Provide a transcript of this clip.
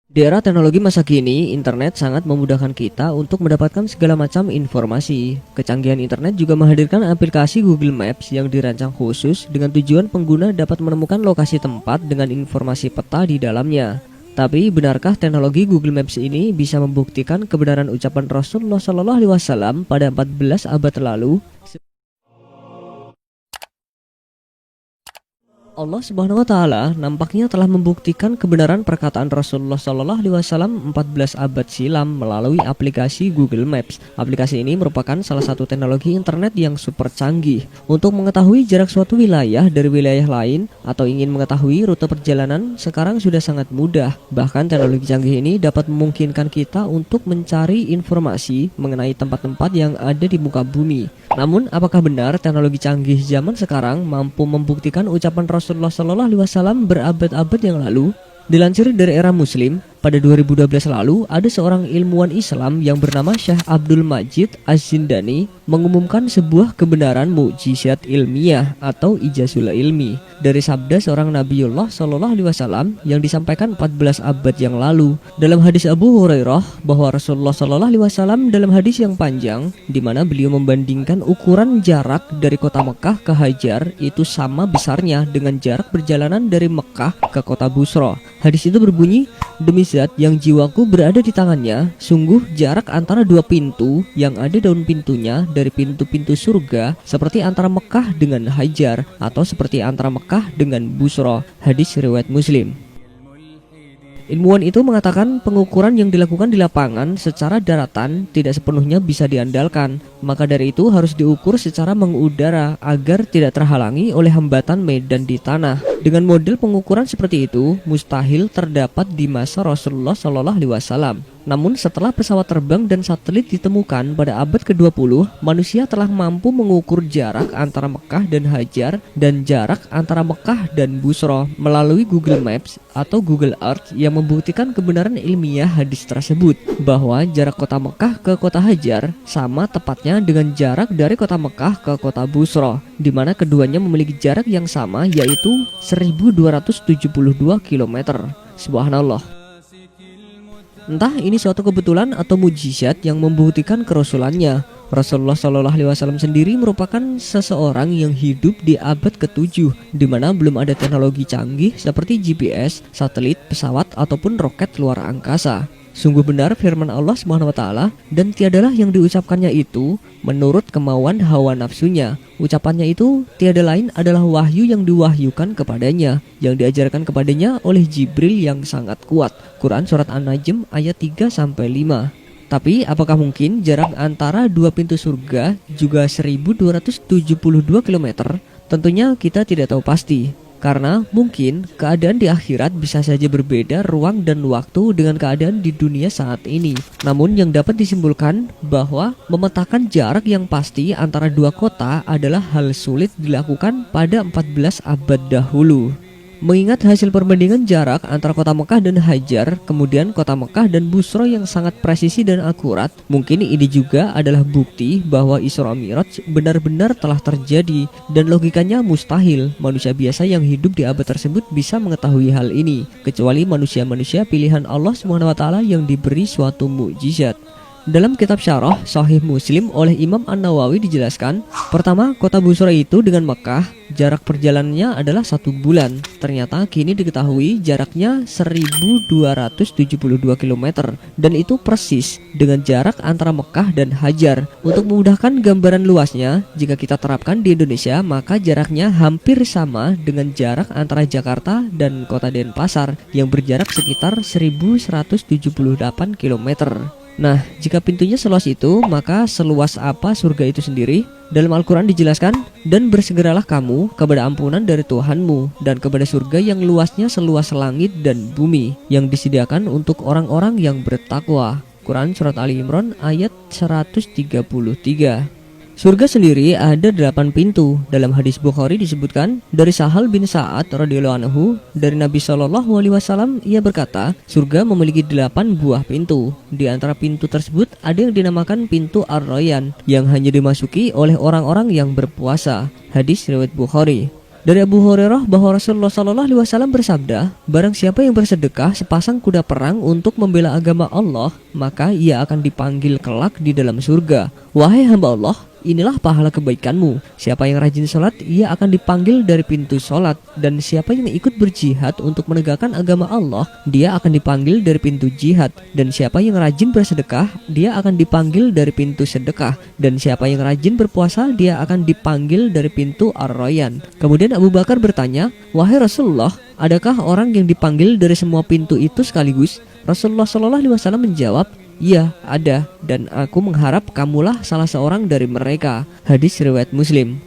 Di era teknologi masa kini, internet sangat memudahkan kita untuk mendapatkan segala macam informasi. Kecanggihan internet juga menghadirkan aplikasi Google Maps yang dirancang khusus dengan tujuan pengguna dapat menemukan lokasi tempat dengan informasi peta di dalamnya. Tapi benarkah teknologi Google Maps ini bisa membuktikan kebenaran ucapan Rasulullah SAW pada 14 abad lalu? Allah Subhanahu wa taala nampaknya telah membuktikan kebenaran perkataan Rasulullah Shallallahu alaihi wasallam 14 abad silam melalui aplikasi Google Maps. Aplikasi ini merupakan salah satu teknologi internet yang super canggih untuk mengetahui jarak suatu wilayah dari wilayah lain atau ingin mengetahui rute perjalanan sekarang sudah sangat mudah. Bahkan teknologi canggih ini dapat memungkinkan kita untuk mencari informasi mengenai tempat-tempat yang ada di muka bumi. Namun, apakah benar teknologi canggih zaman sekarang mampu membuktikan ucapan Rasulullah SAW berabad-abad yang lalu? Dilansir dari Era Muslim, pada 2012 lalu ada seorang ilmuwan Islam yang bernama Syekh Abdul Majid Az-Zindani mengumumkan sebuah kebenaran mukjizat ilmiah atau ijazul ilmi dari sabda seorang Nabiullah SAW yang disampaikan 14 abad yang lalu. Dalam hadis Abu Hurairah bahwa Rasulullah SAW dalam hadis yang panjang di mana beliau membandingkan ukuran jarak dari kota Mekah ke Hajar itu sama besarnya dengan jarak perjalanan dari Mekah ke kota Busra. Hadis itu berbunyi, "Demi zat yang jiwaku berada di tangannya, sungguh jarak antara dua pintu yang ada daun pintunya dari pintu-pintu surga seperti antara Mekah dengan Hajar atau seperti antara Mekah dengan Busra." Hadis riwayat Muslim. Ilmuwan itu mengatakan pengukuran yang dilakukan di lapangan secara daratan tidak sepenuhnya bisa diandalkan. Maka dari itu harus diukur secara mengudara agar tidak terhalangi oleh hambatan medan di tanah. Dengan model pengukuran seperti itu, mustahil terdapat di masa Rasulullah SAW. Namun setelah pesawat terbang dan satelit ditemukan pada abad ke-20, manusia telah mampu mengukur jarak antara Mekah dan Hajar dan jarak antara Mekah dan Busra melalui Google Maps atau Google Earth yang membuktikan kebenaran ilmiah hadis tersebut bahwa jarak kota Mekah ke kota Hajar sama tepatnya dengan jarak dari kota Mekah ke kota Busra, di mana keduanya memiliki jarak yang sama yaitu 1272 km. Subhanallah. Entah ini suatu kebetulan atau mujizat yang membuktikan kerasulannya. Rasulullah SAW sendiri merupakan seseorang yang hidup di abad ke-7 di mana belum ada teknologi canggih seperti GPS, satelit, pesawat ataupun roket luar angkasa. Sungguh benar firman Allah SWT dan tiadalah yang diucapkannya itu menurut kemauan hawa nafsunya. Ucapannya itu tiada lain adalah wahyu yang diwahyukan kepadanya, yang diajarkan kepadanya oleh Jibril yang sangat kuat. Quran Surat An-Najm ayat 3-5. Tapi apakah mungkin jarak antara dua pintu surga juga 1272 km? Tentunya kita tidak tahu pasti. Karena mungkin keadaan di akhirat bisa saja berbeda ruang dan waktu dengan keadaan di dunia saat ini. Namun yang dapat disimpulkan bahwa memetakan jarak yang pasti antara dua kota adalah hal sulit dilakukan pada 14 abad dahulu. Mengingat hasil perbandingan jarak antara kota Mekah dan Hajar, kemudian kota Mekah dan Busra yang sangat presisi dan akurat, mungkin ini juga adalah bukti bahwa Isra Mi'raj benar-benar telah terjadi dan logikanya mustahil manusia biasa yang hidup di abad tersebut bisa mengetahui hal ini, kecuali manusia-manusia pilihan Allah SWT yang diberi suatu mukjizat. Dalam kitab Syarah Sahih Muslim oleh Imam An-Nawawi dijelaskan, pertama, kota Busra itu dengan Mekah jarak perjalanannya adalah 1 bulan. Ternyata kini diketahui jaraknya 1272 km dan itu persis dengan jarak antara Mekah dan Hajar. Untuk memudahkan gambaran luasnya, jika kita terapkan di Indonesia, maka jaraknya hampir sama dengan jarak antara Jakarta dan kota Denpasar yang berjarak sekitar 1178 km. Nah, jika pintunya seluas itu, maka seluas apa surga itu sendiri? Dalam Al-Quran dijelaskan, dan bersegeralah kamu kepada ampunan dari Tuhanmu dan kepada surga yang luasnya seluas langit dan bumi yang disediakan untuk orang-orang yang bertakwa. Quran Surat Ali Imran ayat 133. Surga sendiri ada 8 pintu. Dalam hadis Bukhari disebutkan dari Sahal bin Sa'ad radhiyallahu anhu dari Nabi SAW, ia berkata, surga memiliki 8 buah pintu. Di antara pintu tersebut ada yang dinamakan pintu Ar-Rayyan yang hanya dimasuki oleh orang-orang yang berpuasa. Hadis riwayat Bukhari. Dari Abu Hurairah bahwa Rasulullah Shallallahu Alaihi Wasallam bersabda, barang siapa yang bersedekah sepasang kuda perang untuk membela agama Allah, maka ia akan dipanggil kelak di dalam surga. Wahai hamba Allah, inilah pahala kebaikanmu. Siapa yang rajin sholat, ia akan dipanggil dari pintu sholat. Dan siapa yang ikut berjihad untuk menegakkan agama Allah, dia akan dipanggil dari pintu jihad. Dan siapa yang rajin bersedekah, dia akan dipanggil dari pintu sedekah. Dan siapa yang rajin berpuasa, dia akan dipanggil dari pintu Ar-Rayyan. Kemudian Abu Bakar bertanya, wahai Rasulullah, adakah orang yang dipanggil dari semua pintu itu sekaligus? Rasulullah Shallallahu Alaihi Wasallam menjawab, iya, ada, dan aku mengharap kamulah salah seorang dari mereka. Hadis riwayat Muslim.